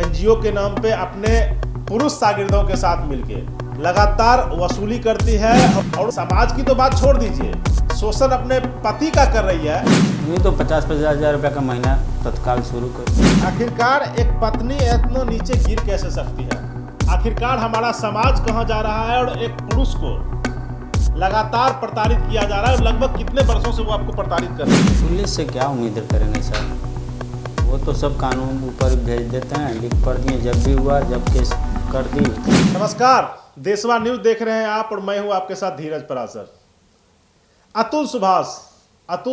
NGO के नाम पे अपने पुरुष शागिर्दों के साथ मिलके लगातार वसूली करती है और समाज की तो बात छोड़ दीजिए, शोषण अपने पति का कर रही है। नहीं तो 50-50 हज़ार रुपये का महीना तत्काल शुरू कर। आखिरकार एक पत्नी इतना नीचे गिर कैसे सकती है? आखिरकार हमारा समाज कहाँ जा रहा है? और एक पुरुष को लगातार प्रताड़ित किया जा रहा है। लगभग कितने वर्षों से वो आपको प्रताड़ित कर रही है? पुलिस से क्या उम्मीद करेंगे सर? वो तो सब कानून ऊपर भेज देते हैं, लिख पढ़ दिए, जब भी हुआ जब केस कर दी। नमस्कार, देशवा न्यूज देख रहे हैं आप और मैं हूं आपके साथ धीरज परासर। अतुल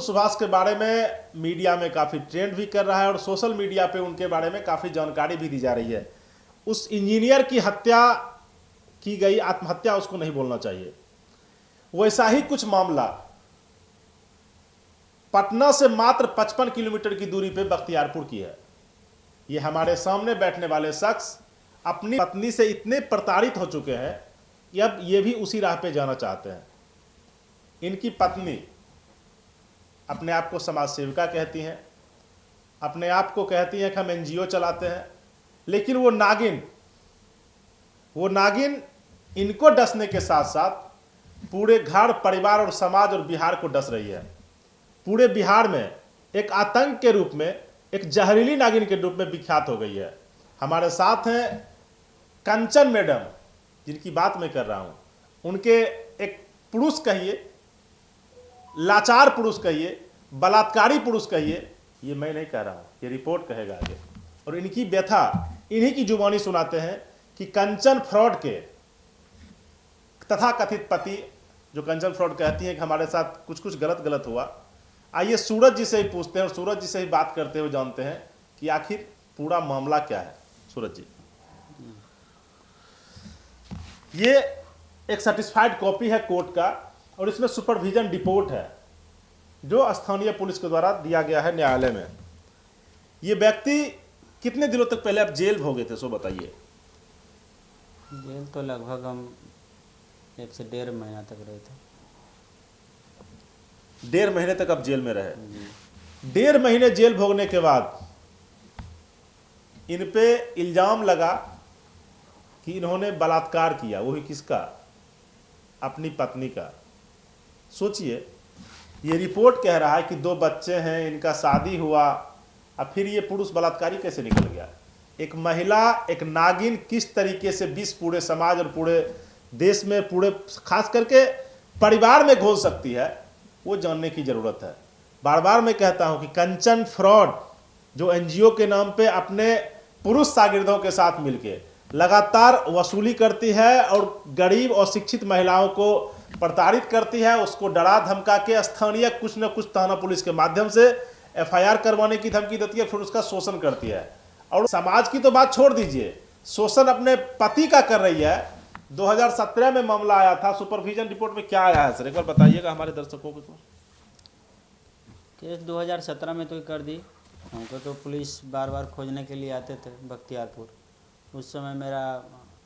सुभाष के बारे में मीडिया में काफ़ी ट्रेंड भी कर रहा है और सोशल मीडिया पे उनके बारे में काफ़ी जानकारी भी दी जा रही है। उस इंजीनियर की हत्या की गई, आत्महत्या उसको नहीं बोलना चाहिए। वैसा ही कुछ मामला पटना से मात्र 55 किलोमीटर की दूरी पे बख्तियारपुर की है। ये हमारे सामने बैठने वाले शख्स अपनी पत्नी से इतने प्रताड़ित हो चुके हैं कि अब ये भी उसी राह पे जाना चाहते हैं। इनकी पत्नी अपने आप को समाज सेविका कहती हैं, अपने आप को कहती हैं कि हम एनजीओ चलाते हैं, लेकिन वो नागिन इनको डसने के साथ साथ पूरे घर, परिवार और समाज और बिहार को डस रही है। पूरे बिहार में एक आतंक के रूप में, एक जहरीली नागिन के रूप में विख्यात हो गई है। हमारे साथ हैं कंचन मैडम, जिनकी बात मैं कर रहा हूं। उनके एक पुरुष कहिए, लाचार पुरुष कहिए, बलात्कारी पुरुष कहिए, ये मैं नहीं कह रहा हूं, ये रिपोर्ट कहेगा आगे। और इनकी व्यथा इन्हीं की जुबानी सुनाते हैं कि कंचन फ्रॉड के तथाकथित पति, जो कंचन फ्रॉड कहती हैं कि हमारे साथ कुछ कुछ गलत हुआ। आइए सूरज जी से ही पूछते हैं और सूरज जी से ही बात करते हुए जानते हैं कि आखिर पूरा मामला क्या है। सूरज जी, ये एक सर्टिफाइड कॉपी है कोर्ट का और इसमें सुपरविजन रिपोर्ट है जो स्थानीय पुलिस के द्वारा दिया गया है न्यायालय में। ये व्यक्ति कितने दिनों तक पहले आप जेल भोगे थे, सो बताइए। जेल तो लगभग हम 1 से 1.5 महीना तक रहे थे। 1.5 महीने तक आप जेल में रहे। 1.5 महीने जेल भोगने के बाद इन पे इल्जाम लगा कि इन्होंने बलात्कार किया, वो भी किसका? अपनी पत्नी का। सोचिए, ये रिपोर्ट कह रहा है कि 2 बच्चे हैं, इनका शादी हुआ, अब फिर ये पुरुष बलात्कारी कैसे निकल गया? एक महिला, एक नागिन किस तरीके से विष पूरे समाज और पूरे देश में, पूरे खास करके परिवार में घोल सकती है, वो जानने की जरूरत है। बार बार मैं कहता हूं कि कंचन फ्रॉड जो एनजीओ के नाम पे अपने पुरुष शागिर्दों के साथ मिलके लगातार वसूली करती है और गरीब और शिक्षित महिलाओं को प्रताड़ित करती है, उसको डरा धमका के स्थानीय कुछ न कुछ थाना पुलिस के माध्यम से एफआईआर करवाने की धमकी देती है, फिर उसका शोषण करती है। और समाज की तो बात छोड़ दीजिए, शोषण अपने पति का कर रही है। 2017 में मामला आया था, सुपरविजन रिपोर्ट में क्या आया है सर, एक बार बताइएगा हमारे दर्शकों को। केस 2017 में तो कर दी। हमको तो पुलिस बार बार खोजने के लिए आते थे बख्तियारपुर। उस समय मेरा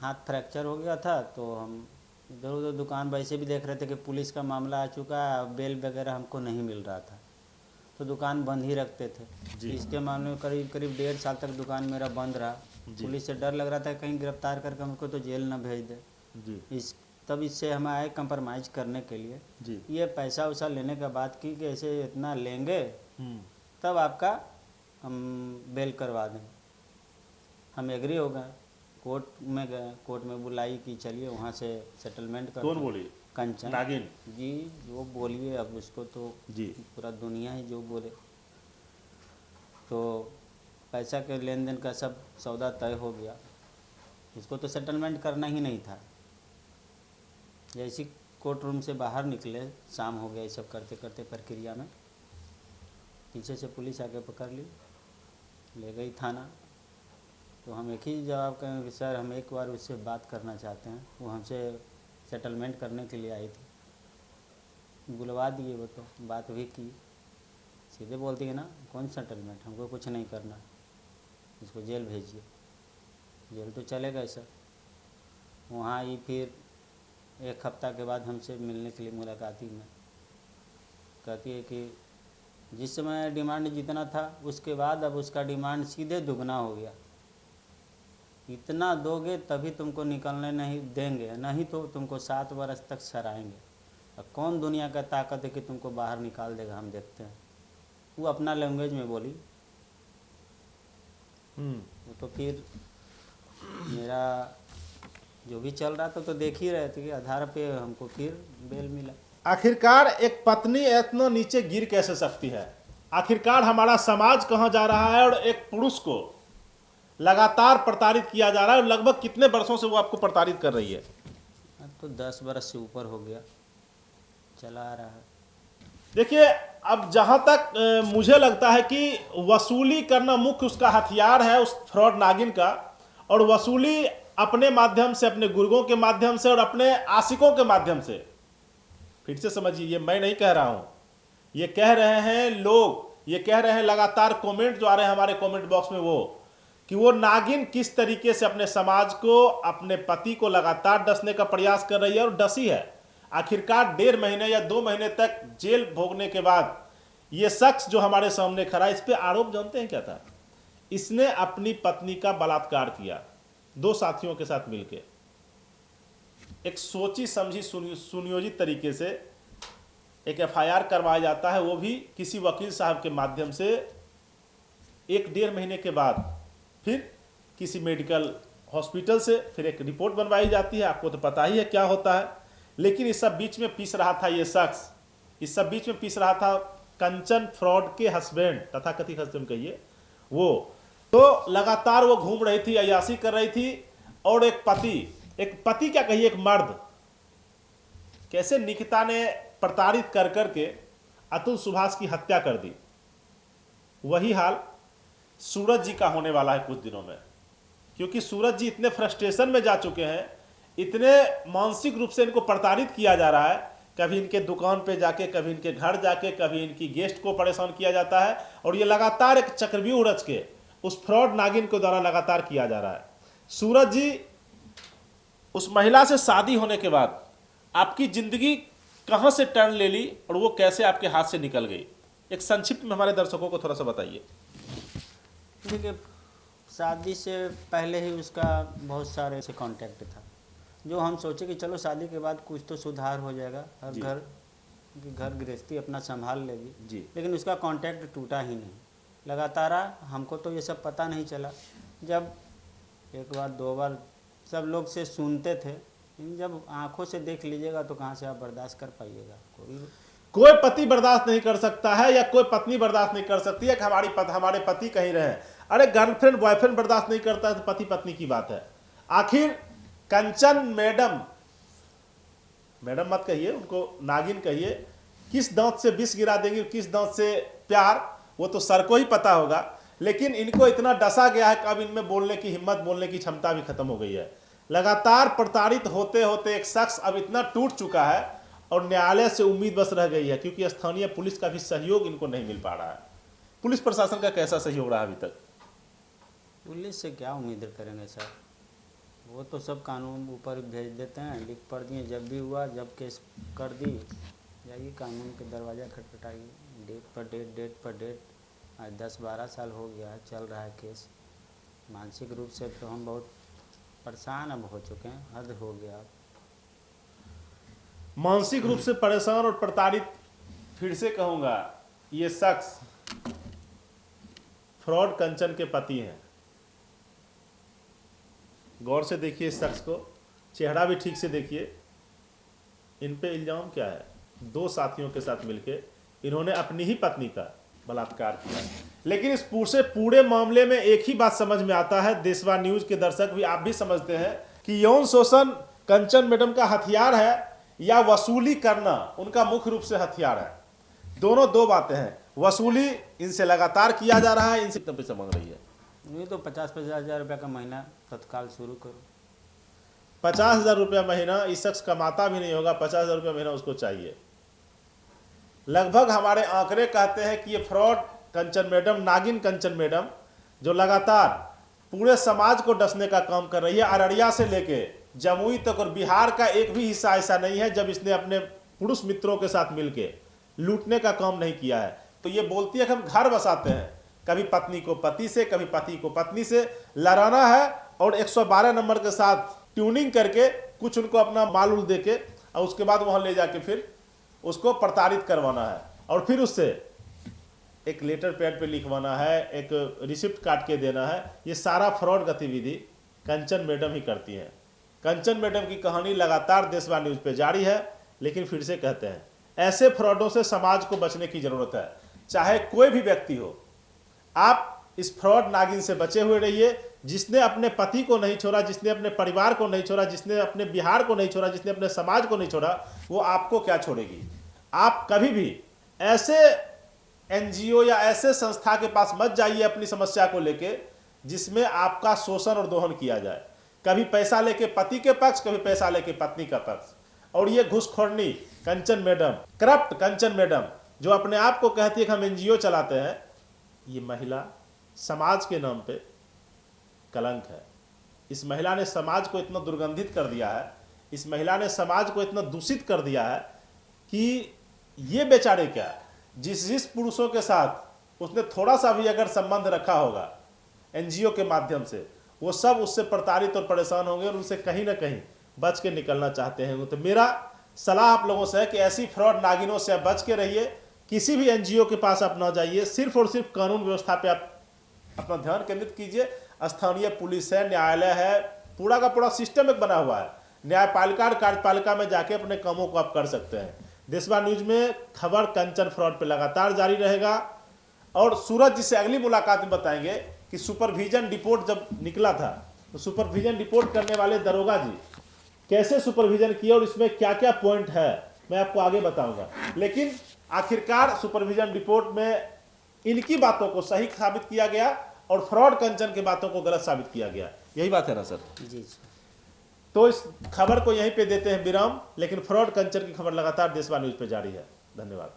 हाथ फ्रैक्चर हो गया था, तो हम इधर उधर दुकान वैसे भी देख रहे थे कि पुलिस का मामला आ चुका है, बेल वगैरह हमको नहीं मिल रहा था, तो दुकान बंद ही रखते थे। इसके मामले में करीब 1.5 साल तक दुकान मेरा बंद रहा। पुलिस से डर लग रहा था कहीं गिरफ्तार करके हमको तो जेल न भेज दे। तब इससे हम आए कंप्रोमाइज़ करने के लिए। ये पैसा वैसा लेने का बात की कि ऐसे इतना लेंगे तब आपका हम बेल करवा दें। हम एग्री हो गए, कोर्ट में गए, कोर्ट में बुलाई कि चलिए वहाँ से सेटलमेंट कर। कौन बोली? कंचन नागिन जी, जो बोलिए, अब उसको तो जी पूरा दुनिया ही जो बोले। तो पैसा के लेन देन का सब सौदा तय हो गया, इसको तो सेटलमेंट करना ही नहीं था। जैसे कोर्ट रूम से बाहर निकले, शाम हो गया, ये सब करते करते प्रक्रिया में पीछे से पुलिस आके पकड़ ली, ले गई थाना। तो हम एक ही जवाब कहेंगे कि सर हम एक बार उससे बात करना चाहते हैं। वो हमसे सेटलमेंट करने के लिए आई थी, बुलवा दिए, वो तो बात भी की। सीधे बोलती है ना, कौन सेटलमेंट, हमको कुछ नहीं करना, इसको जेल भेजिए। जेल तो चले गए सर। वहाँ आई, फिर 1 हफ्ता के बाद हमसे मिलने के लिए मुलाकाती में कहती है कि जिस समय डिमांड जितना था उसके बाद अब उसका डिमांड सीधे दुगना हो गया। इतना दोगे तभी तुमको निकलने नहीं देंगे, नहीं तो तुमको 7 बरस तक सराएंगे। अब कौन दुनिया का ताकत है कि तुमको बाहर निकाल देगा, हम देखते हैं। वो अपना लैंग्वेज में बोली। वो तो फिर मेरा जो भी चल रहा था तो देख ही रहे थे कि आधार पे हमको फिर बेल मिला। आखिरकार एक पत्नी इतना नीचे गिर कैसे सकती है? आखिरकार हमारा समाज कहाँ जा रहा है? और एक पुरुष को लगातार प्रताड़ित किया जा रहा है। लगभग कितने वर्षों से वो आपको प्रताड़ित कर रही है? अब तो 10 बरस से ऊपर हो गया, चला आ रहा है। देखिए, अब जहां तक मुझे लगता है कि वसूली करना मुख्य उसका हथियार है, उस फ्रॉड नागिन का। और वसूली अपने माध्यम से, अपने गुर्गों के माध्यम से और अपने आशिकों के माध्यम से। फिर से समझिए, ये मैं नहीं कह रहा हूं, ये कह रहे हैं लोग, ये कह रहे हैं लगातार कमेंट जो आ रहे हैं हमारे कमेंट बॉक्स में, कि वो नागिन किस तरीके से अपने समाज को, अपने पति को लगातार डसने का प्रयास कर रही है और डसी है। आखिरकार 1.5 महीने या 2 महीने तक जेल भोगने के बाद ये शख्स जो हमारे सामने खड़ा, इस पे आरोप जानते हैं क्या था? इसने अपनी पत्नी का बलात्कार किया 2 साथियों के साथ मिलकर। एक सोची समझी सुनियोजित तरीके से एक FIR करवाया जाता है, वो भी किसी वकील साहब के माध्यम से। 1-1.5 महीने के बाद फिर किसी मेडिकल हॉस्पिटल से फिर एक रिपोर्ट बनवाई जाती है। आपको तो पता ही है क्या होता है। लेकिन इस सब बीच में पीस रहा था ये शख्स, इस सब बीच में पीस रहा था कंचन फ्रॉड के हस्बैंड, तथाकथित हस्बैंड कहिए, वो तो लगातार वो घूम रही थी, अय्याशी कर रही थी। और एक पति क्या कहिए, एक मर्द, कैसे निकिता ने प्रताड़ित कर करके अतुल सुभाष की हत्या कर दी। वही हाल सूरज जी का होने वाला है कुछ दिनों में, क्योंकि सूरज जी इतने फ्रस्ट्रेशन में जा चुके हैं, इतने मानसिक रूप से इनको प्रताड़ित किया जा रहा है। कभी इनके दुकान पे जाके, कभी इनके घर जाके, कभी इनकी गेस्ट को परेशान किया जाता है। और ये लगातार एक चक्रव्यूह रच के उस फ्रॉड नागिन के द्वारा लगातार किया जा रहा है। सूरज जी, उस महिला से शादी होने के बाद आपकी जिंदगी कहां से टर्न ले ली और वो कैसे आपके हाथ से निकल गई? एक संक्षिप्त में हमारे दर्शकों को थोड़ा सा बताइए। देखिए, शादी से पहले ही उसका बहुत सारे से कांटेक्ट था, जो हम सोचे कि चलो शादी के बाद कुछ तो सुधार हो जाएगा, हर घर गृहस्थी अपना संभाल लेगी जी। लेकिन उसका कांटेक्ट टूटा ही नहीं। लगातार हमको तो ये सब पता नहीं चला। जब 1 बार 2 बार सब लोग से सुनते थे, जब आंखों से देख लीजिएगा तो कहाँ से आप बर्दाश्त कर पाइएगा? कोई पति बर्दाश्त नहीं कर सकता है, या कोई पत्नी बर्दाश्त नहीं कर सकती है कि हमारे पति कहीं रहे। अरे गर्लफ्रेंड बॉयफ्रेंड बर्दाश्त नहीं करता है तो पति पत्नी की बात है। आखिर कंचन मैडम मत कहिए, उनको नागिन कहिए, किस दांत से विष गिरा देंगी, किस दांत से प्यार, वो तो सर को ही पता होगा। लेकिन इनको इतना डसा गया है कि अब इनमें बोलने की हिम्मत, बोलने की क्षमता भी खत्म हो गई है। लगातार प्रताड़ित होते होते एक शख्स अब इतना टूट चुका है और न्यायालय से उम्मीद बस रह गई है, क्योंकि स्थानीय पुलिस का भी सहयोग इनको नहीं मिल पा रहा है। पुलिस प्रशासन का कैसा सहयोग रहा अभी तक? पुलिस से क्या उम्मीद करेंगे सर, वो तो सब कानून ऊपर भेज देते हैं, लिख पढ़ दिए, जब भी हुआ, जब केस कर दी, जाइए कानून के दरवाज़ा खटखटाइए, डेट पर डेट। आज 10-12 साल हो गया है, चल रहा है केस। मानसिक रूप से तो हम बहुत परेशान अब हो चुके हैं, हद हो गया। मानसिक रूप से परेशान और प्रताड़ित, फिर से कहूंगा, ये शख्स फ्रॉड कंचन के पति हैं। गौर से देखिए इस शख्स को, चेहरा भी ठीक से देखिए। इन पे इल्जाम क्या है? 2 साथियों के साथ मिलकर इन्होंने अपनी ही पत्नी का बलात्कार किया। लेकिन इस पूरे मामले में एक ही बात समझ में आता है, देशवा न्यूज के दर्शक भी, आप भी समझते हैं कि यौन शोषण कंचन मैडम का हथियार है या वसूली करना उनका मुख्य रूप से हथियार है। दोनों 2 बातें हैं। वसूली इनसे लगातार किया जा रहा है, इनसे कितना पैसा मांग रही है? ये तो 50-50 हज़ार रुपये का महीना तत्काल शुरू करो। 50,000 रुपया महीना इस शख्स कमाता भी नहीं होगा, 50,000 रुपया महीना उसको चाहिए। लगभग हमारे आंकड़े कहते हैं कि ये फ्रॉड कंचन मैडम, नागिन कंचन मैडम, जो लगातार पूरे समाज को डसने का काम कर रही है, अररिया से लेके जमुई तक, और बिहार का एक भी हिस्सा ऐसा नहीं है जब इसने अपने पुरुष मित्रों के साथ मिलके लूटने का काम नहीं किया है। तो ये बोलती है कि हम घर बसाते हैं, कभी पत्नी को पति से, कभी पति को पत्नी से लड़ाना है और 112 नंबर के साथ ट्यूनिंग करके कुछ उनको अपना माल उल दे के और उसके बाद वहाँ ले जाके फिर उसको प्रताड़ित करवाना है और फिर उससे एक लेटर पैड पे लिखवाना है, एक रिसिप्ट काट के देना है। ये सारा फ्रॉड गतिविधि कंचन मैडम ही करती हैं। कंचन मैडम की कहानी लगातार देशवाणी न्यूज पे जारी है, लेकिन फिर से कहते हैं ऐसे फ्रॉडों से समाज को बचने की जरूरत है। चाहे कोई भी व्यक्ति हो, आप इस फ्रॉड नागिन से बचे हुए रहिए। जिसने अपने पति को नहीं छोड़ा, जिसने अपने परिवार को नहीं छोड़ा, जिसने अपने बिहार को नहीं छोड़ा, जिसने अपने समाज को नहीं छोड़ा, वो आपको क्या छोड़ेगी। आप कभी भी ऐसे एनजीओ या ऐसे संस्था के पास मत जाइए अपनी समस्या को लेके जिसमें आपका शोषण और दोहन किया जाए। कभी पैसा लेके पति के पक्ष, कभी पैसा लेके पत्नी का पक्ष। और ये घुसखोरनी कंचन मैडम, करप्ट कंचन मैडम जो अपने आप को कहती है कि हम एनजीओ चलाते हैं, ये महिला समाज के नाम पे कलंक है। इस महिला ने समाज को इतना दुर्गंधित कर दिया है, इस महिला ने समाज को इतना दूषित कर दिया है कि ये बेचारे क्या, जिस पुरुषों के साथ उसने थोड़ा सा भी अगर संबंध रखा होगा एनजीओ के माध्यम से, वो सब उससे प्रताड़ित और परेशान होंगे और उनसे कहीं ना कहीं बच के निकलना चाहते हैं। तो मेरा सलाह आप लोगों से है कि ऐसी फ्रॉड नागिनों से आप बच के रहिए। किसी भी एनजीओ के पास आप ना जाइए, सिर्फ और सिर्फ कानून व्यवस्था पे आप अपना ध्यान केंद्रित कीजिए। स्थानीय पुलिस है, न्यायालय है, पूरा का पूरा सिस्टम एक बना हुआ है। न्यायपालिका और कार्यपालिका में जाके अपने कामों को आप कर सकते हैं। देशवाणी न्यूज में खबर कंचन फ्रॉड पे लगातार जारी रहेगा। और सूरज जी से अगली मुलाकात में बताएंगे कि सुपरविजन रिपोर्ट जब निकला था तो सुपरविजन रिपोर्ट करने वाले दरोगा जी कैसे सुपरविजन किए और इसमें क्या क्या पॉइंट है, मैं आपको आगे बताऊंगा। लेकिन आखिरकार सुपरविजन रिपोर्ट में इनकी बातों को सही साबित किया गया और फ्रॉड कंचन की बातों को गलत साबित किया गया। यही बात है ना सर? जी। तो इस खबर को यहीं पे देते हैं विराम, लेकिन फ्रॉड कंचन की खबर लगातार देशवाणी न्यूज पे जारी है। धन्यवाद।